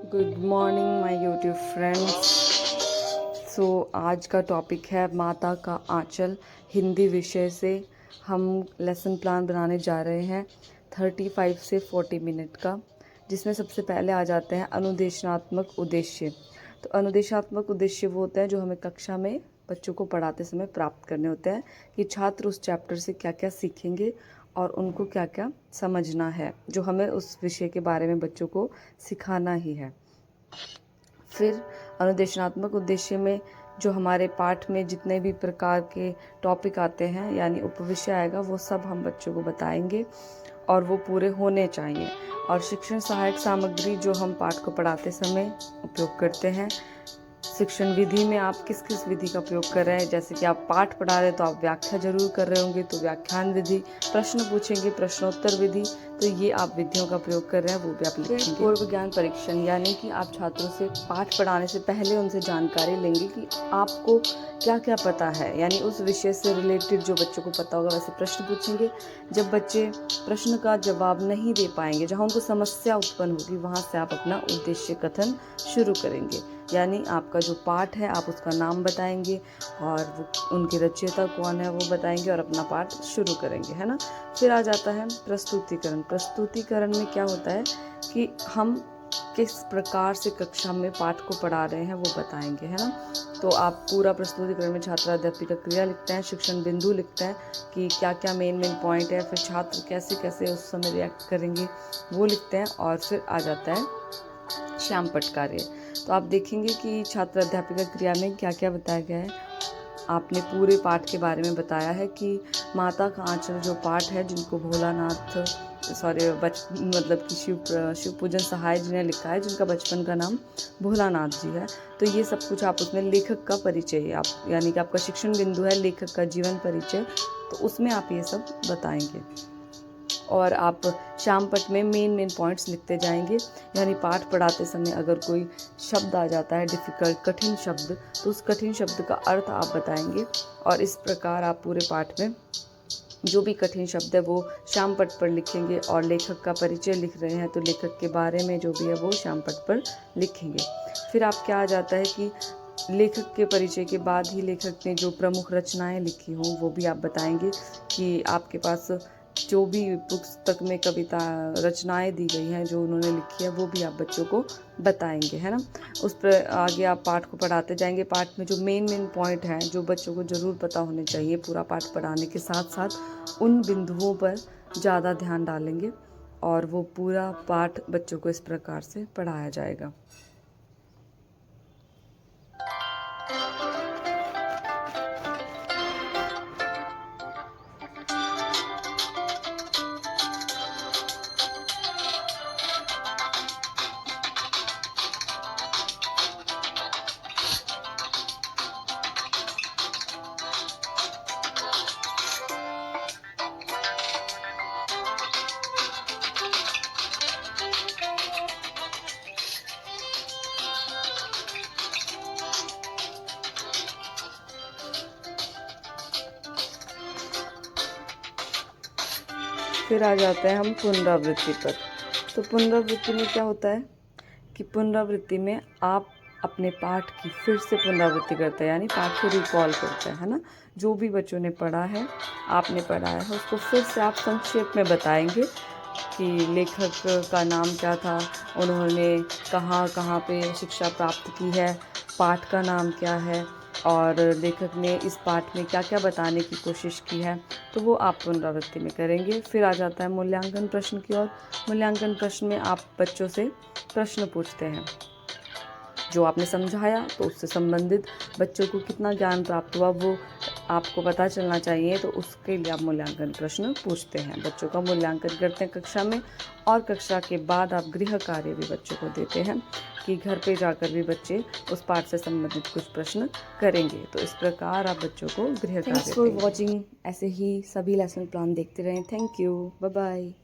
Good morning my YouTube friends. आज का topic है माता का आंचल। हिंदी विषय से हम लेसन प्लान बनाने जा रहे हैं 35 से 40 मिनट का, जिसमें सबसे पहले आ जाते हैं अनुदेशात्मक उद्देश्य। तो अनुदेशात्मक उद्देश्य वो होता है जो हमें कक्षा में बच्चों को पढ़ाते समय प्राप्त करने होते हैं कि छात्र उस चैप्टर से क्या क्या सीखेंगे और उनको क्या क्या समझना है, जो हमें उस विषय के बारे में बच्चों को सिखाना ही है। फिर अनुदेशनात्मक उद्देश्य में जो हमारे पाठ में जितने भी प्रकार के टॉपिक आते हैं यानी उपविषय आएगा, वो सब हम बच्चों को बताएंगे और वो पूरे होने चाहिए। और शिक्षण सहायक सामग्री जो हम पाठ को पढ़ाते समय उपयोग करते हैं, शिक्षण विधि में आप किस किस विधि का प्रयोग कर रहे हैं। जैसे कि आप पाठ पढ़ा रहे हैं तो आप व्याख्या जरूर कर रहे होंगे, तो व्याख्यान विधि, प्रश्न पूछेंगे प्रश्नोत्तर विधि, तो ये आप विधियों का प्रयोग कर रहे हैं वो भी आप लिखेंगे। पूर्व ज्ञान परीक्षण यानी कि आप छात्रों से पाठ पढ़ाने से पहले उनसे जानकारी लेंगे कि आपको क्या क्या पता है, यानी उस विषय से रिलेटेड जो बच्चों को पता होगा वैसे प्रश्न पूछेंगे। जब बच्चे प्रश्न का जवाब नहीं दे पाएंगे, जहाँ उनको समस्या उत्पन्न होगी, वहाँ से आप अपना उद्देश्य कथन शुरू करेंगे। यानी आपका जो पाठ है आप उसका नाम बताएंगे और वो उनके रचयिता कौन है वो बताएंगे और अपना पाठ शुरू करेंगे, है ना। फिर आ जाता है प्रस्तुतिकरण। प्रस्तुतिकरण में क्या होता है कि हम किस प्रकार से कक्षा में पाठ को पढ़ा रहे हैं वो बताएंगे, है ना। तो आप पूरा प्रस्तुतिकरण में छात्र अध्यापिका क्रिया लिखते हैं, शिक्षण बिंदु लिखते हैं कि क्या क्या मेन पॉइंट है, फिर छात्र कैसे कैसे उस समय रिएक्ट करेंगे वो लिखते हैं। और फिर आ जाता है श्यामपट्ट कार्य। तो आप देखेंगे कि छात्र अध्यापिका क्रिया में क्या क्या बताया गया है। आपने पूरे पाठ के बारे में बताया है कि माता का आंचल जो पाठ है, जिनको भोलानाथ मतलब कि शिव पूजन सहाय जी ने लिखा है, जिनका बचपन का नाम भोलानाथ जी है। तो ये सब कुछ आप उसमें लेखक का परिचय, आप यानी कि आपका शिक्षण बिंदु है लेखक का जीवन परिचय, तो उसमें आप ये सब बताएंगे। और आप श्यामपट्ट में मेन पॉइंट्स लिखते जाएंगे। यानी पाठ पढ़ाते समय अगर कोई शब्द आ जाता है डिफ़िकल्ट, कठिन शब्द, तो उस कठिन शब्द का अर्थ आप बताएंगे। और इस प्रकार आप पूरे पाठ में जो भी कठिन शब्द है वो श्यामपट्ट पर लिखेंगे। और लेखक का परिचय लिख रहे हैं तो लेखक के बारे में जो भी है वो श्यामपट्ट पर लिखेंगे। फिर आप क्या आ जाता है कि लेखक के परिचय के बाद ही लेखक ने जो प्रमुख रचनाएं लिखी हों वो भी आप बताएंगे कि आपके पास जो भी पुस्तक में कविता रचनाएं दी गई हैं जो उन्होंने लिखी है वो भी आप बच्चों को बताएंगे, है ना। उस पर आगे आप पाठ को पढ़ाते जाएंगे। पाठ में जो मेन पॉइंट हैं जो बच्चों को ज़रूर पता होने चाहिए, पूरा पाठ पढ़ाने के साथ साथ उन बिंदुओं पर ज़्यादा ध्यान डालेंगे और वो पूरा पाठ बच्चों को इस प्रकार से पढ़ाया जाएगा। फिर आ जाते हैं हम पुनरावृत्ति पर। तो पुनरावृत्ति में क्या होता है कि पुनरावृत्ति में आप अपने पाठ की फिर से पुनरावृत्ति करते हैं, यानी पाठ को रिकॉल करते हैं, है ना। जो भी बच्चों ने पढ़ा है, आपने पढ़ाया है, उसको फिर से आप संक्षेप में बताएंगे कि लेखक का नाम क्या था, उन्होंने कहाँ कहाँ पे शिक्षा प्राप्त की है, पाठ का नाम क्या है और लेखक ने इस पाठ में क्या क्या बताने की कोशिश की है, तो वो आप पुनरावृत्ति में करेंगे। फिर आ जाता है मूल्यांकन प्रश्न की ओर। मूल्यांकन प्रश्न में आप बच्चों से प्रश्न पूछते हैं, जो आपने समझाया तो उससे संबंधित बच्चों को कितना ज्ञान प्राप्त हुआ वो आपको पता चलना चाहिए, तो उसके लिए आप मूल्यांकन प्रश्न पूछते हैं, बच्चों का मूल्यांकन करते हैं कक्षा में। और कक्षा के बाद आप गृह कार्य भी बच्चों को देते हैं कि घर पे जाकर भी बच्चे उस पाठ से संबंधित कुछ प्रश्न करेंगे। तो इस प्रकार आप बच्चों को गृह कार्य। Thanks for watching. ऐसे ही सभी लेसन प्लान देखते रहें। Thank you, bye bye.